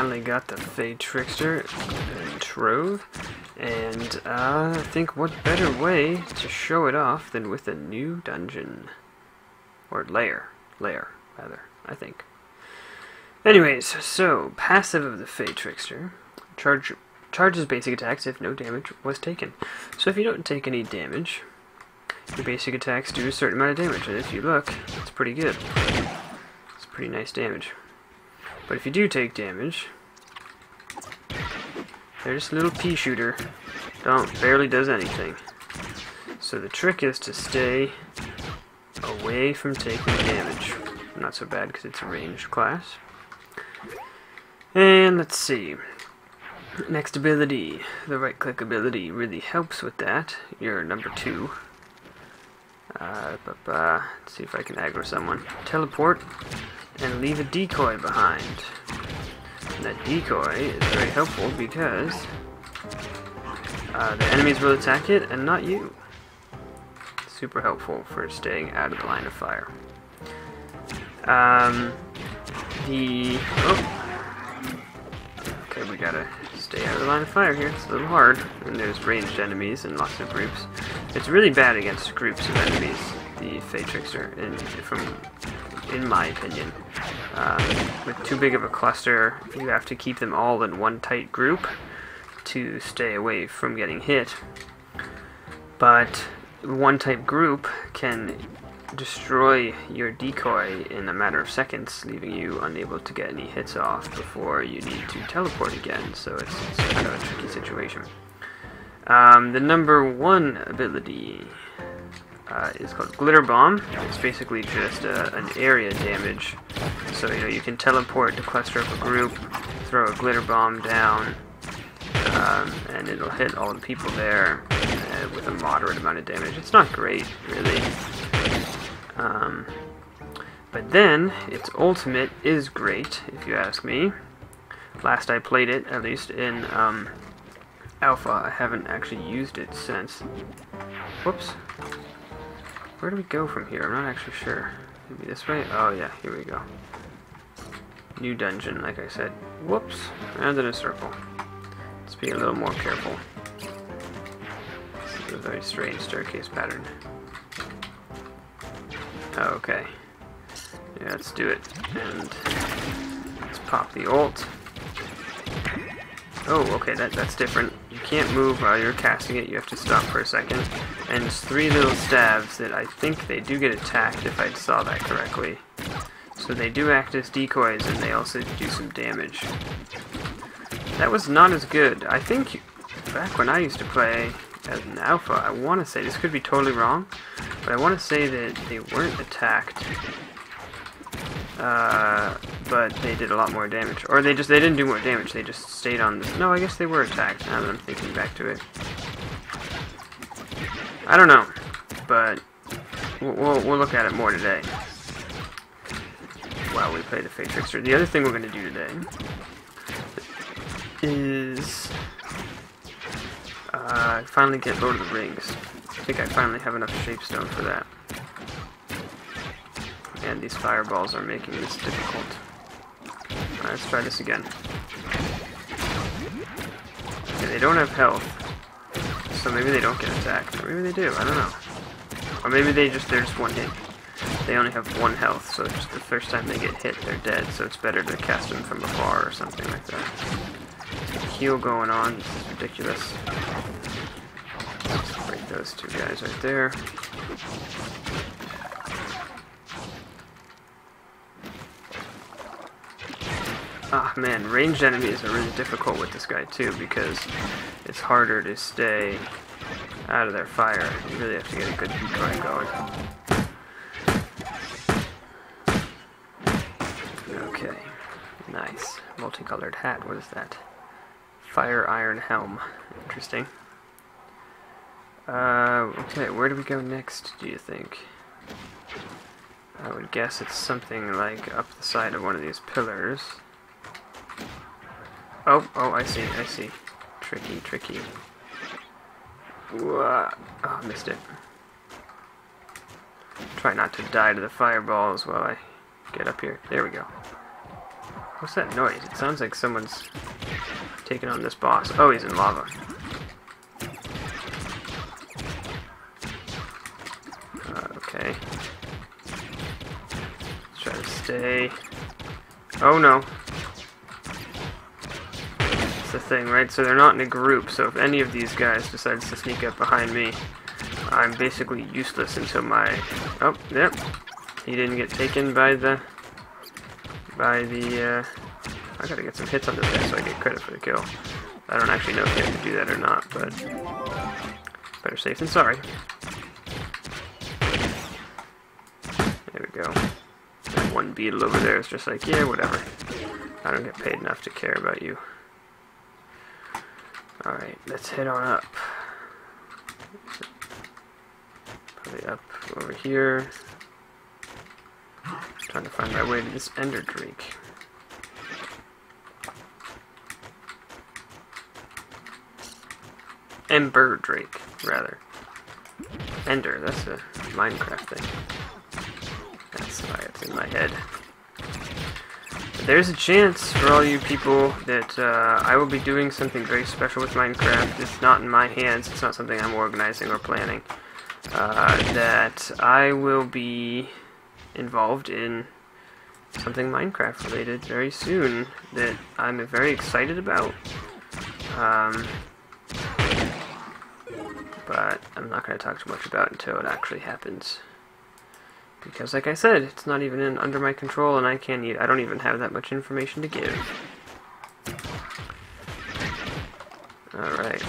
finally got the Fey Trickster and Trove, and I think what better way to show it off than with a new dungeon. Or lair, rather, I think. Anyways, so, passive of the Fey Trickster, charges basic attacks if no damage was taken. So if you don't take any damage, your basic attacks do a certain amount of damage, and if you look, it's pretty good. It's pretty nice damage. But if you do take damage, they're just a little pea shooter. Barely does anything. So the trick is to stay away from taking damage. Not so bad because it's a ranged class. And let's see. Next ability, the right click ability really helps with that. You're number 2. Let's see if I can aggro someone. Teleport and leave a decoy behind. And that decoy is very helpful because the enemies will attack it and not you. Super helpful for staying out of the line of fire. Okay, we gotta stay out of the line of fire here. It's a little hard, and there's ranged enemies and lots of groups. It's really bad against groups of enemies, the Fey Trickster, in my opinion. With too big of a cluster, you have to keep them all in one tight group to stay away from getting hit. But one tight group can destroy your decoy in a matter of seconds, leaving you unable to get any hits off before you need to teleport again, so it's kind of a tricky situation. The number 1 ability is called Glitter Bomb. It's basically just an area damage, so you can teleport to cluster up a group, throw a glitter bomb down, and it'll hit all the people there with a moderate amount of damage. It's not great, really. But then, its ultimate is great, if you ask me. Last I played it, at least in Alpha, I haven't actually used it since. Whoops. Where do we go from here? I'm not actually sure. Maybe this way? Oh yeah, here we go. New dungeon, like I said. Whoops. Round in a circle. Let's be a little more careful. This is a very strange staircase pattern. Okay. Yeah, let's do it. And let's pop the ult. Oh, okay, that's different. You can't move while you're casting it, you have to stop for a second. And it's 3 little stabs that I think they do get attacked, if I saw that correctly. So they do act as decoys, and they also do some damage. That was not as good. I think back when I used to play as an alpha, I want to say, this could be totally wrong, but I want to say that they weren't attacked, but they did a lot more damage. Or they didn't do more damage, they just stayed on this. No, I guess they were attacked, now that I'm thinking back to it. I don't know, but we'll look at it more today while we play the Fey Trickster. The other thing we're going to do today is finally get Lord of the Rings. I think I finally have enough Shapestone for that. And these fireballs are making this difficult. Alright, let's try this again. Okay, they don't have health, so maybe they don't get attacked. Or maybe they do, I don't know. Or maybe they're just one hit. They only have 1 health, so just the first time they get hit, they're dead, so it's better to cast them from afar or something like that. Heal going on, this is ridiculous. Let's break those 2 guys right there. Ah man, ranged enemies are really difficult with this guy too, because it's harder to stay out of their fire. You really have to get a good decoy going. Okay, nice. Multicolored hat, what is that? Fire Iron Helm. Interesting. Okay, where do we go next, do you think? I would guess it's something like up the side of one of these pillars. Oh, I see. Tricky. Whoa. Oh, missed it. Try not to die to the fireballs while I get up here. There we go. What's that noise? It sounds like someone's taking on this boss. Oh, he's in lava. Okay. Let's try to stay. Oh no. That's the thing, right? So they're not in a group, so if any of these guys decides to sneak up behind me, I'm basically useless until my... Oh, yep. He didn't get taken by the... I gotta get some hits on this guy so I get credit for the kill. I don't actually know if you have to do that or not, but... better safe than sorry. There we go. That one beetle over there is just like, yeah, whatever. I don't get paid enough to care about you. Alright, let's head on up. Probably up over here. Trying to find my way to this ender drake. Ember drake, rather. Ender, that's a Minecraft thing. That's why it's in my head. But there's a chance for all you people that I will be doing something very special with Minecraft. It's not in my hands, it's not something I'm organizing or planning. That I will be involved in something Minecraft related very soon that I'm very excited about. But I'm not going to talk too much about it until it actually happens. Because like I said, it's not even under my control and I don't even have that much information to give. Alright.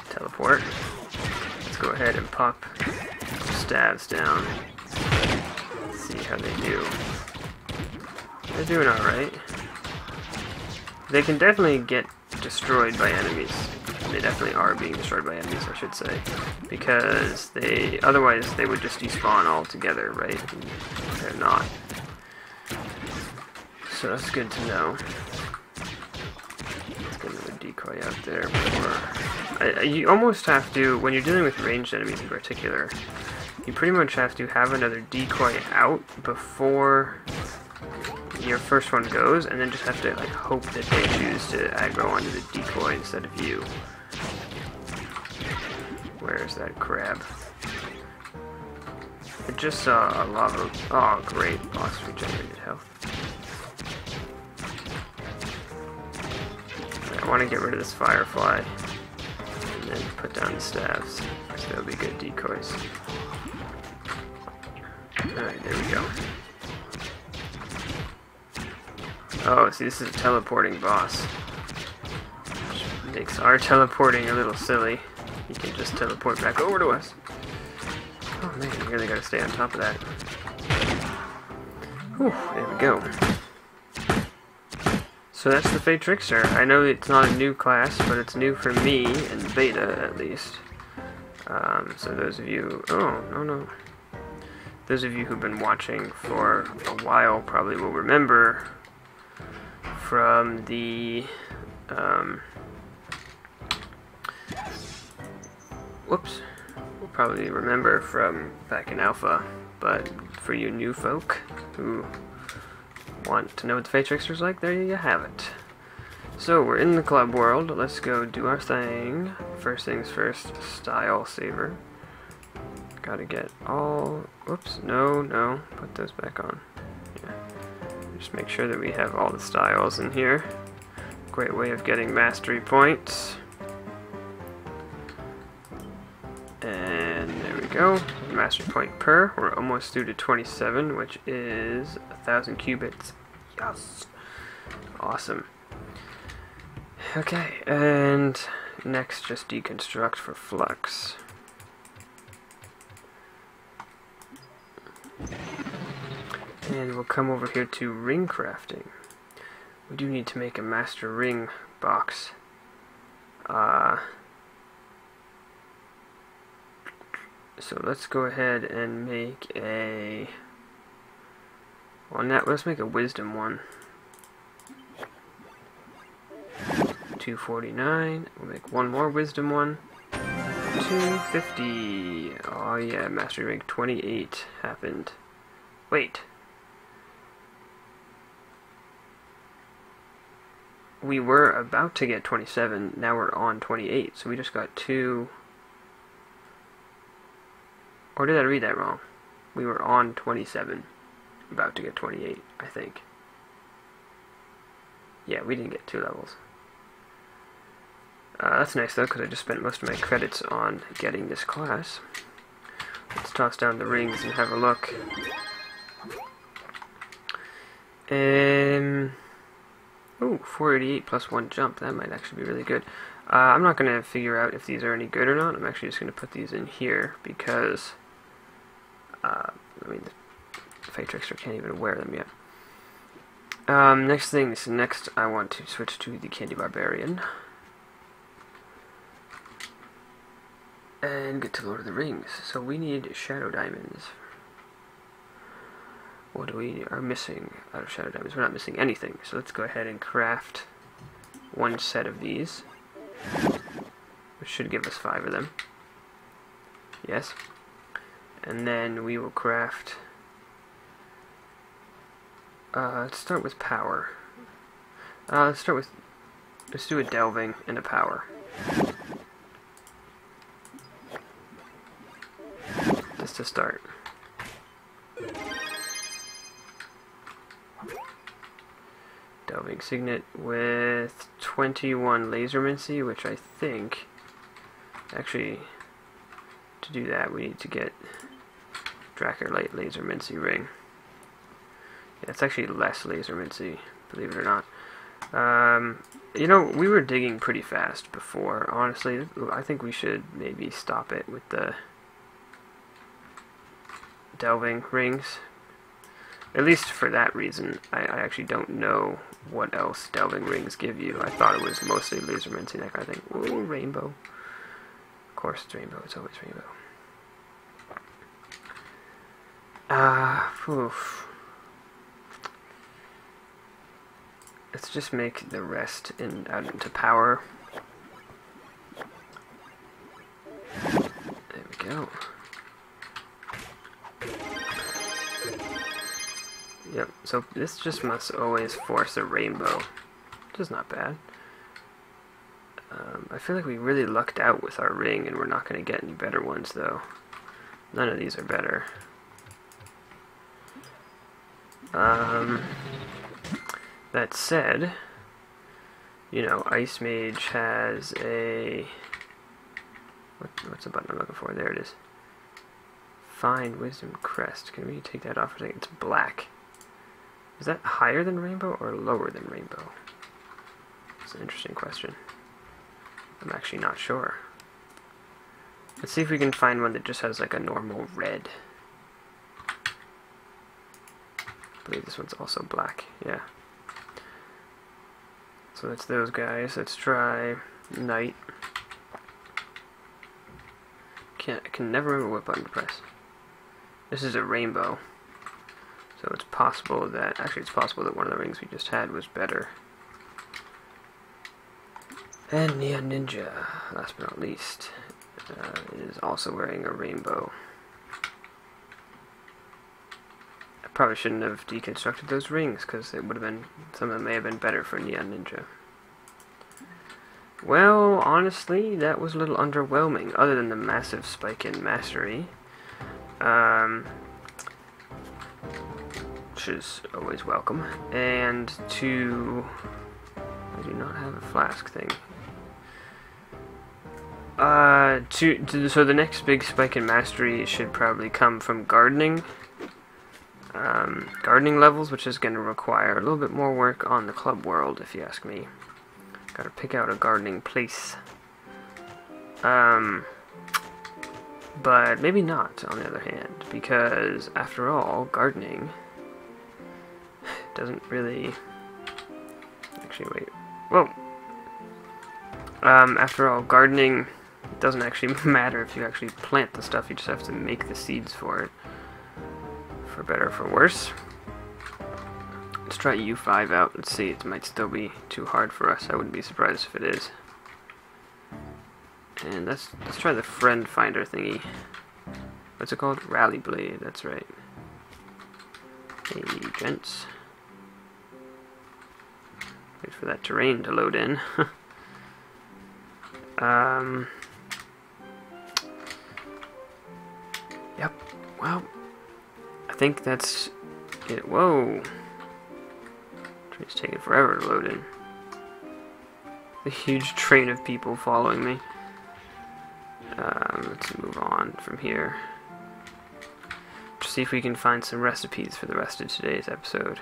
Teleport. Let's go ahead and pop stabs down. See how they do. They're doing alright. They can definitely get destroyed by enemies. They definitely are being destroyed by enemies, I should say. Because otherwise they would just despawn altogether, right? And they're not. So that's good to know. Let's get another decoy out there before... you almost have to, when you're dealing with ranged enemies in particular, you pretty much have to have another decoy out before your first one goes, and then just have to like hope that they choose to aggro onto the decoy instead of you. Where's that crab? I just saw a lava... Oh, great. Boss regenerated health. I want to get rid of this firefly. And then put down the stabs. So they'll be good decoys. Alright, there we go. Oh, see, this is a teleporting boss. Which makes our teleporting a little silly. He can just teleport back over to us. Oh man, you really gotta stay on top of that. Whew, there we go. So that's the Fey Trickster. I know it's not a new class, but it's new for me, in beta at least. So those of you... Oh, no. Those of you who've been watching for a while probably will remember from the... whoops. We'll probably remember from back in Alpha, but for you new folk who want to know what the Fey Trickster's like, there you have it. So, we're in the club world. Let's go do our thing. First things first, style saver. Gotta get all... Whoops, no. Put those back on. Yeah. Just make sure that we have all the styles in here. Great way of getting mastery points. And there we go. Mastery point per. We're almost through to 27, which is 1,000 cubits. Yes. Awesome. Okay, and next just deconstruct for flux. And we'll come over here to ring crafting. We do need to make a master ring box. So let's go ahead and make a... Well, now let's make a wisdom one. 249. We'll make one more wisdom one. 250. Oh yeah, mastery rank 28 happened. Wait. we were about to get 27, now we're on 28, so we just got 2... Or did I read that wrong? We were on 27, about to get 28, I think. Yeah, we didn't get 2 levels. That's nice though, because I just spent most of my credits on getting this class. Let's toss down the rings and have a look. Ooh, 488 plus 1 jump. That might actually be really good. I'm not going to figure out if these are any good or not. I'm actually just going to put these in here because, I mean, the Fate Trickster can't even wear them yet. Next I want to switch to the Candy Barbarian. And get to Lord of the Rings. So we need Shadow Diamonds. What do we are missing out of Shadow Diamonds? We're not missing anything. So let's go ahead and craft 1 set of these. Which should give us 5 of them. Yes. And then we will craft... let's start with power. Let's do a delving and a power. Just to start. Delving Signet with 21 Lasermancy, which I think... Actually, to do that we need to get Dracarite Lasermancy Ring. Yeah, it's actually less Lasermancy, believe it or not. You know, we were digging pretty fast before. Honestly, I think we should maybe stop it with the delving rings. At least for that reason. I actually don't know what else delving rings give you. I thought it was mostly Lasermancy, that kind of thing. Ooh, rainbow. Of course it's rainbow, it's always rainbow. Oof. Let's just make the rest out into power. There we go. Yep, so this just must always force a rainbow, which is not bad. I feel like we really lucked out with our ring, and we're not going to get any better ones, though. None of these are better. That said, you know, Ice Mage has a... What's the button I'm looking for? There it is. Fine Wisdom Crest. Can we take that off? I think it's black. Is that higher than rainbow or lower than rainbow? It's an interesting question. I'm actually not sure. Let's see if we can find one that just has like a normal red. I believe this one's also black, yeah. So that's those guys. Let's try Knight. I can never remember what button to press. This is a rainbow. So it's possible that, actually it's possible that one of the rings we just had was better. And Neon Ninja, last but not least, is also wearing a rainbow. I probably shouldn't have deconstructed those rings, because it would have been, some of them may have been better for Neon Ninja. Well, honestly, that was a little underwhelming, other than the massive spike in mastery. Which is always welcome. And I do not have a flask thing. So the next big spike in mastery should probably come from gardening. Gardening levels, which is going to require a little bit more work on the club world, if you ask me. Gotta pick out a gardening place. But maybe not, on the other hand, because after all, gardening doesn't really... Actually, wait. Whoa! After all, gardening doesn't actually matter if you actually plant the stuff, you just have to make the seeds for it. For better or for worse. Let's try U5 out. Let's see, it might still be too hard for us. I wouldn't be surprised if it is. And let's try the friend finder thingy. What's it called? Rally Blade, that's right. Hey, gents. Wait for that terrain to load in. Yep, well, I think that's it. Whoa! Train's taking forever to load in. A huge train of people following me. Let's move on from here. To see if we can find some recipes for the rest of today's episode.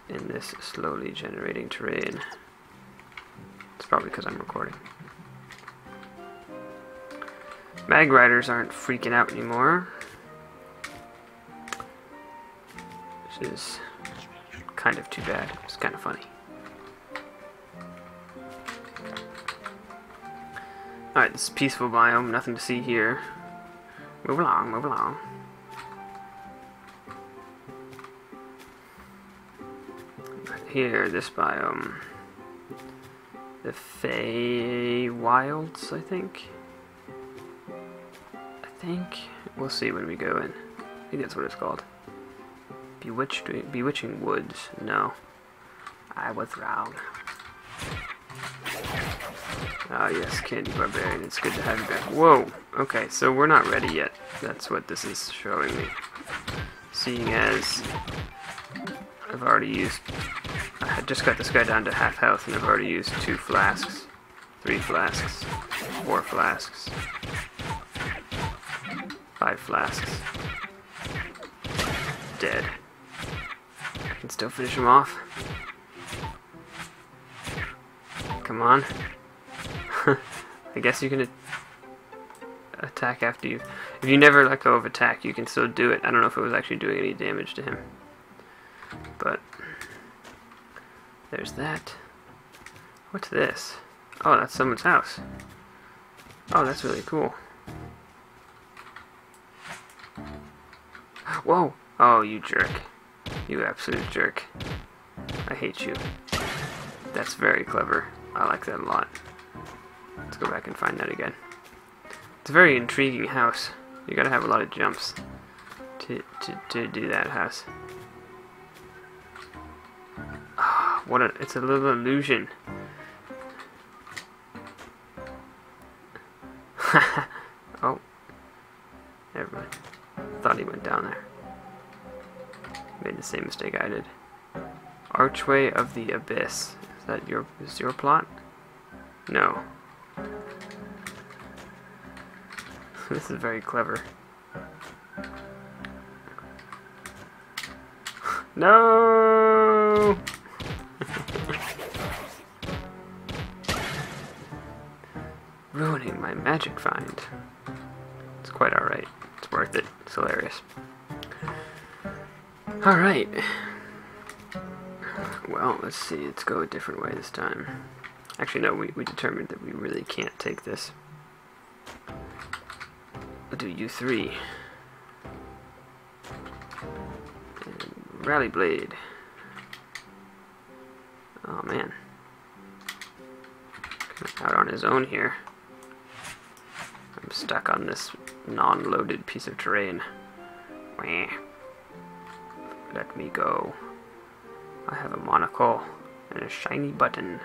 In this slowly generating terrain. It's probably because I'm recording. Mag Riders aren't freaking out anymore. Which is kind of too bad. It's kind of funny. Alright, this is peaceful biome. Nothing to see here. Move along, move along. Right here, this biome. The Fey Wilds, I think. We'll see when we go in. I think that's what it's called. Bewitching Woods. No. I was wrong. Ah, yes, Candy Barbarian. It's good to have you back. Whoa! Okay, so we're not ready yet. That's what this is showing me. Seeing as I've already used... I had just got this guy down to half health, and I've already used 2 flasks, 3 flasks, 4 flasks, 5 flasks. Dead. I can still finish him off. Come on. I guess you can attack after you... If you never let go of attack, you can still do it. I don't know if it was actually doing any damage to him. But... there's that. What's this? Oh, that's someone's house. Oh, that's really cool. Whoa! Oh, you jerk. You absolute jerk. I hate you. That's very clever. I like that a lot. Let's go back and find that again. It's a very intriguing house. You gotta have a lot of jumps to do that house. Oh, it's a little illusion. Oh. Never mind. Thought he went down there. Made the same mistake I did. Archway of the Abyss. Is that your plot? No. This is very clever. No! Ruining my magic find. It's quite alright. It's worth it. It's hilarious. Alright. Well, let's see. Let's go a different way this time. Actually, no, we determined that we really can't take this. We'll do U3. And Rally Blade. Oh, man. Out on his own here. I'm stuck on this non-loaded piece of terrain. Wah. Let me go. I have a monocle and a shiny button.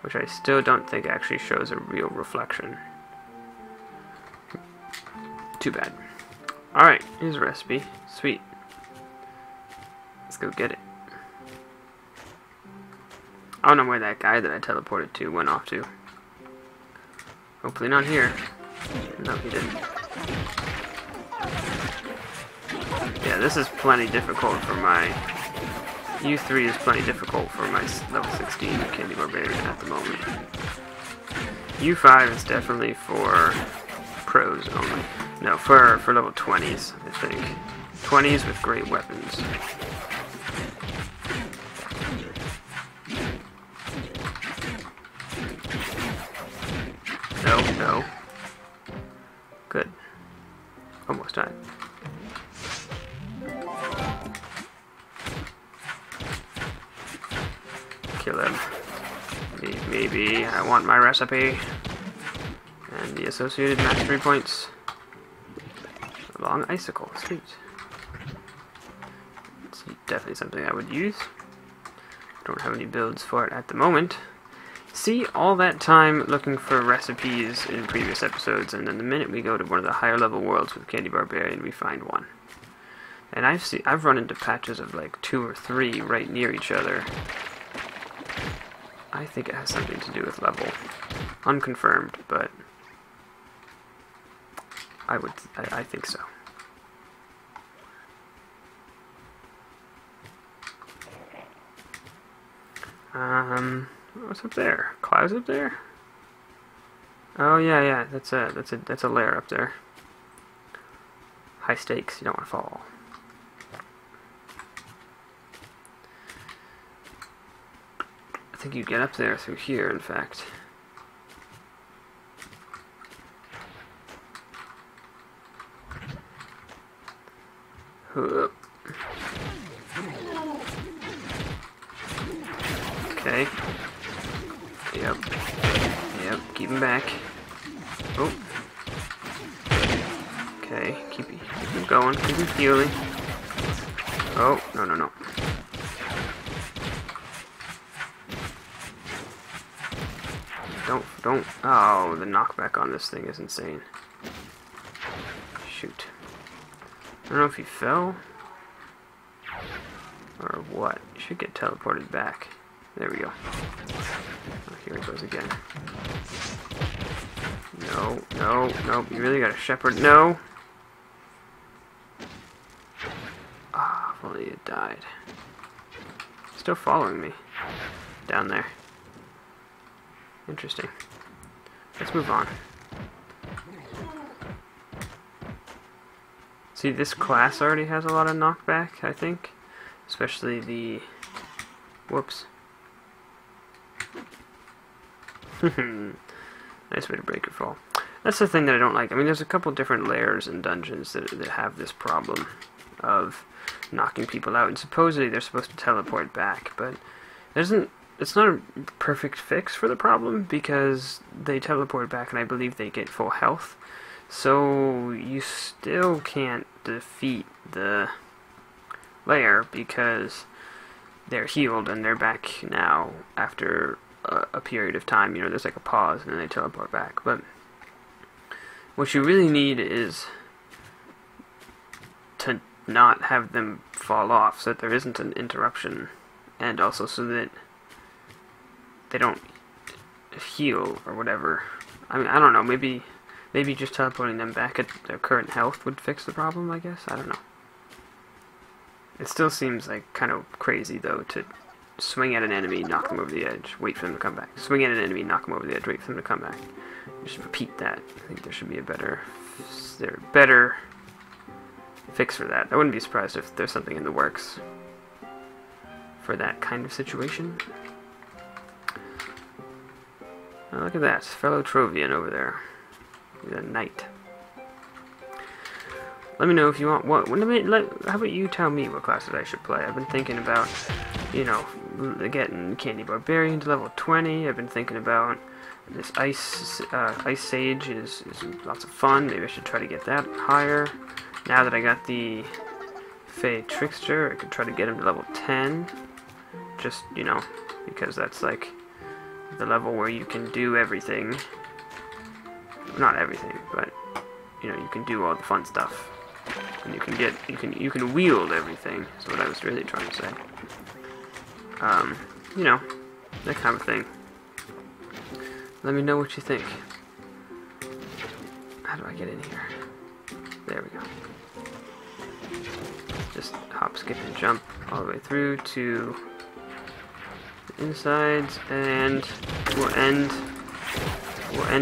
Which I still don't think actually shows a real reflection. Too bad. Alright, here's a recipe. Sweet. Let's go get it. I don't know where that guy that I teleported to went off to. Hopefully not here. No, he didn't. Yeah, this is plenty difficult for my... U3 is plenty difficult for my level 16 Candy Barbarian at the moment. U5 is definitely for pros only. No, for level 20s, I think. 20s with great weapons. No. Good. Almost died. Kill him. Maybe I want my recipe. And the associated mastery points. A long icicle. Sweet. definitely something I would use. Don't have any builds for it at the moment. See, all that time looking for recipes in previous episodes, and then the minute we go to one of the higher level worlds with Candy Barbarian, we find one. And I've run into patches of like 2 or 3 right near each other. I think it has something to do with level. Unconfirmed, but I think so. What's up there? Clouds up there? Oh yeah, that's a lair up there. High stakes, you don't want to fall. I think you get up there through here, in fact. Okay. Yep. Keep him back. Oh. Okay. Keep him going. Keep him healing. Oh, no. Don't. Oh, the knockback on this thing is insane. Shoot. I don't know if he fell or what. You should get teleported back. There we go. Oh, here it goes again. No. You really got a shepherd. No. Ah, if only it died. Still following me down there. Interesting. Let's move on. See, this class already has a lot of knockback, I think. Especially the... Whoops. Nice way to break your fall. That's the thing that I don't like. I mean, there's a couple different layers in dungeons that have this problem of knocking people out. And supposedly they're supposed to teleport back, but it's not a perfect fix for the problem because they teleport back and I believe they get full health. So you still can't defeat the layer because they're healed and they're back now after a period of time. You know, there's like a pause and then they teleport back. But what you really need is to not have them fall off so that there isn't an interruption, and also so that they don't heal or whatever. I mean, I don't know, maybe just teleporting them back at their current health would fix the problem, I guess. I don't know. It still seems like kind of crazy though to swing at an enemy, knock them over the edge, wait for them to come back. Swing at an enemy, knock them over the edge, wait for them to come back. Just repeat that. I think there should be a better fix for that. I wouldn't be surprised if there's something in the works for that kind of situation. Oh, look at that, fellow Trovian over there. He's a knight. Let me know if you want what. How about you tell me what classes I should play? I've been thinking about, you know, getting Candy Barbarian to level 20. I've been thinking about this Ice Sage is lots of fun. Maybe I should try to get that higher. Now that I got the Fey Trickster, I could try to get him to level 10. Just, you know, because that's like the level where you can do everything. Not everything, but you know, you can do all the fun stuff. And you can wield everything, is what I was really trying to say. You know, that kind of thing. Let me know what you think. How do I get in here? There we go. Just hop, skip, and jump all the way through to the insides, and we'll end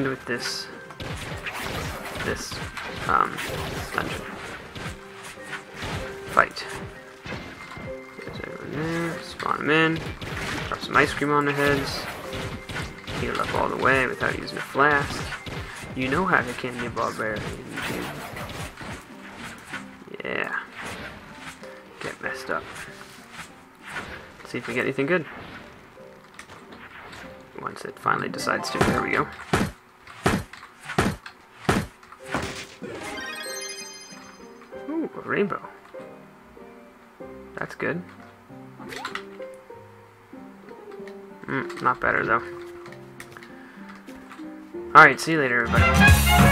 with this dungeon fight. There's everyone there. Spawn them in. Drop some ice cream on their heads. Heal up all the way without using a flask. You know how to Candy Barbarian, you. Yeah. Get messed up. Let's see if we get anything good. Once it finally decides to. There we go. Ooh, a rainbow. That's good. Not better, though. Alright, see you later, everybody.